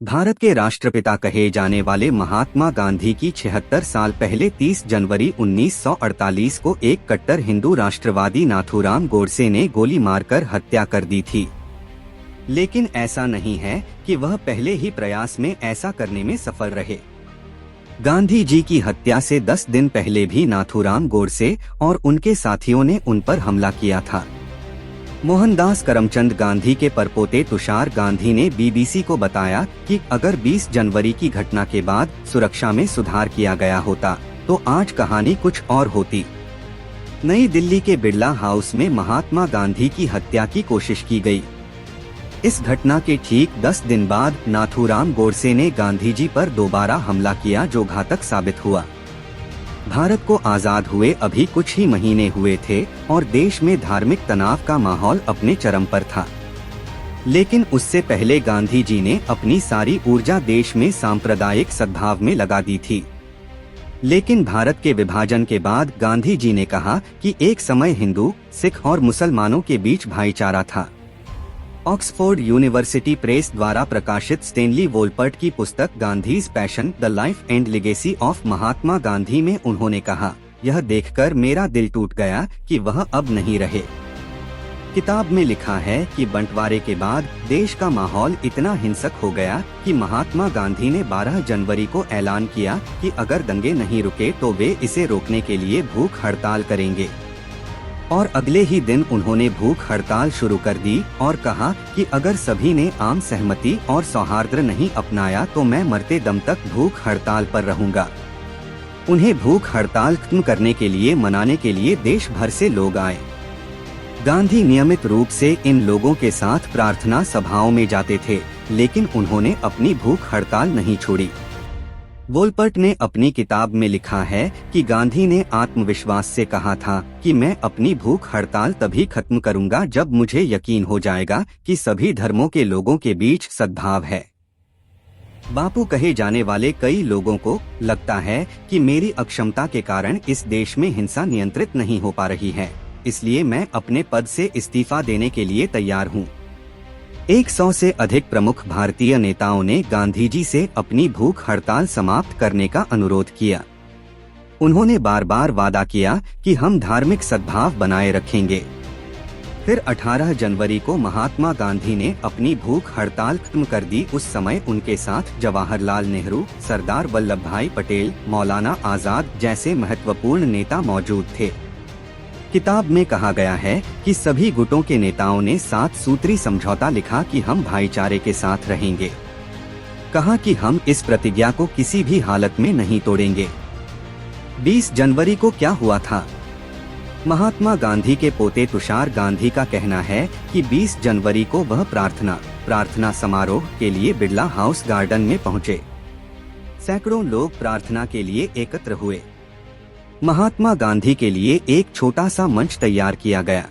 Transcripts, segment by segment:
भारत के राष्ट्रपिता कहे जाने वाले महात्मा गांधी की 76 साल पहले 30 जनवरी 1948 को एक कट्टर हिंदू राष्ट्रवादी नाथूराम गोडसे ने गोली मारकर हत्या कर दी थी। लेकिन ऐसा नहीं है कि वह पहले ही प्रयास में ऐसा करने में सफल रहे। गांधी जी की हत्या से 10 दिन पहले भी नाथूराम गोडसे और उनके साथियों ने उन पर हमला किया था। मोहनदास करमचंद गांधी के परपोते तुषार गांधी ने बीबीसी को बताया कि अगर 20 जनवरी की घटना के बाद सुरक्षा में सुधार किया गया होता तो आज कहानी कुछ और होती। नई दिल्ली के बिरला हाउस में महात्मा गांधी की हत्या की कोशिश की गई। इस घटना के ठीक 10 दिन बाद नाथूराम गोडसे ने गांधी जी पर दोबारा हमला किया, जो घातक साबित हुआ। भारत को आजाद हुए अभी कुछ ही महीने हुए थे और देश में धार्मिक तनाव का माहौल अपने चरम पर था। लेकिन उससे पहले गांधी जी ने अपनी सारी ऊर्जा देश में सांप्रदायिक सद्भाव में लगा दी थी। लेकिन भारत के विभाजन के बाद गांधी जी ने कहा कि एक समय हिंदू, सिख और मुसलमानों के बीच भाईचारा था। ऑक्सफोर्ड यूनिवर्सिटी प्रेस द्वारा प्रकाशित स्टेनली वोलपर्ट की पुस्तक Gandhi's passion, the life and legacy of Mahatma Gandhi में उन्होंने कहा, यह देखकर मेरा दिल टूट गया कि वह अब नहीं रहे। किताब में लिखा है कि बंटवारे के बाद देश का माहौल इतना हिंसक हो गया कि महात्मा गांधी ने 12 जनवरी को ऐलान किया कि अगर दंगे नहीं रुके तो वे इसे रोकने के लिए भूख हड़ताल करेंगे। और अगले ही दिन उन्होंने भूख हड़ताल शुरू कर दी और कहा कि अगर सभी ने आम सहमति और सौहार्द नहीं अपनाया तो मैं मरते दम तक भूख हड़ताल पर रहूंगा। उन्हें भूख हड़ताल खत्म करने के लिए मनाने के लिए देश भर से लोग आए। गांधी नियमित रूप से इन लोगों के साथ प्रार्थना सभाओं में जाते थे, लेकिन उन्होंने अपनी भूख हड़ताल नहीं छोड़ी। वोलपर्ट ने अपनी किताब में लिखा है कि गांधी ने आत्मविश्वास से कहा था कि मैं अपनी भूख हड़ताल तभी खत्म करूंगा जब मुझे यकीन हो जाएगा कि सभी धर्मों के लोगों के बीच सद्भाव है। बापू कहे जाने वाले कई लोगों को लगता है कि मेरी अक्षमता के कारण इस देश में हिंसा नियंत्रित नहीं हो पा रही है, इसलिए मैं अपने पद से इस्तीफा देने के लिए तैयार हूँ। 100 से अधिक प्रमुख भारतीय नेताओं ने गांधी जी से अपनी भूख हड़ताल समाप्त करने का अनुरोध किया। उन्होंने बार बार वादा किया कि हम धार्मिक सद्भाव बनाए रखेंगे। फिर 18 जनवरी को महात्मा गांधी ने अपनी भूख हड़ताल खत्म कर दी। उस समय उनके साथ जवाहरलाल नेहरू, सरदार वल्लभ भाई पटेल, मौलाना आजाद जैसे महत्वपूर्ण नेता मौजूद थे। किताब में कहा गया है कि सभी गुटों के नेताओं ने 7 सूत्री समझौता लिखा कि हम भाईचारे के साथ रहेंगे। कहा कि हम इस प्रतिज्ञा को किसी भी हालत में नहीं तोड़ेंगे। 20 जनवरी को क्या हुआ था? महात्मा गांधी के पोते तुषार गांधी का कहना है कि 20 जनवरी को वह प्रार्थना समारोह के लिए बिरला हाउस गार्डन में पहुंचे। सैकड़ों लोग प्रार्थना के लिए एकत्र हुए। महात्मा गांधी के लिए एक छोटा सा मंच तैयार किया गया।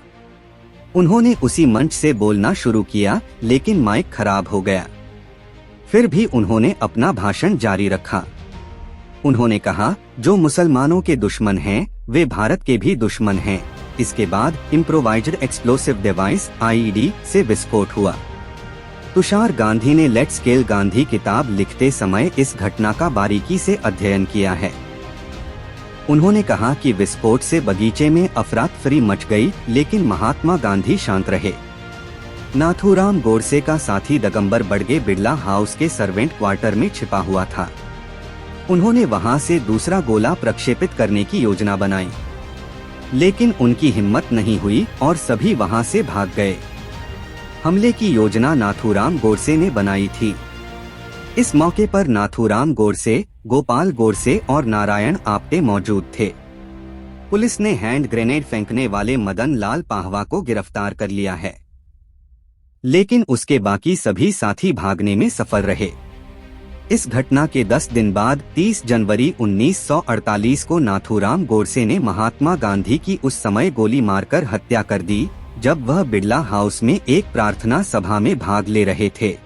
उन्होंने उसी मंच से बोलना शुरू किया, लेकिन माइक खराब हो गया। फिर भी उन्होंने अपना भाषण जारी रखा। उन्होंने कहा, जो मुसलमानों के दुश्मन हैं, वे भारत के भी दुश्मन हैं। इसके बाद इम्प्रोवाइज्ड एक्सप्लोसिव डिवाइस (IED) से विस्फोट हुआ। तुषार गांधी ने लेट्स किल गांधी किताब लिखते समय इस घटना का बारीकी से अध्ययन किया है। उन्होंने कहा कि विस्फोट से बगीचे में अफरा-तफरी मच गई, लेकिन महात्मा गांधी शांत रहे। नाथूराम गोडसे का साथी दिगंबर बड़गे बिरला हाउस के सर्वेंट क्वार्टर में छिपा हुआ था। उन्होंने वहां से दूसरा गोला प्रक्षेपित करने की योजना बनाई, लेकिन उनकी हिम्मत नहीं हुई और सभी वहां से भाग गए। हमले की योजना नाथूराम गोडसे ने बनाई थी। इस मौके पर नाथूराम गोडसे, गोपाल गोडसे और नारायण आप्टे मौजूद थे। पुलिस ने हैंड ग्रेनेड फेंकने वाले मदन लाल पाहवा को गिरफ्तार कर लिया है, लेकिन उसके बाकी सभी साथी भागने में सफल रहे। इस घटना के 10 दिन बाद 30 जनवरी 1948 को नाथूराम गोडसे ने महात्मा गांधी की उस समय गोली मारकर हत्या कर दी, जब वह बिरला हाउस में एक प्रार्थना सभा में भाग ले रहे थे।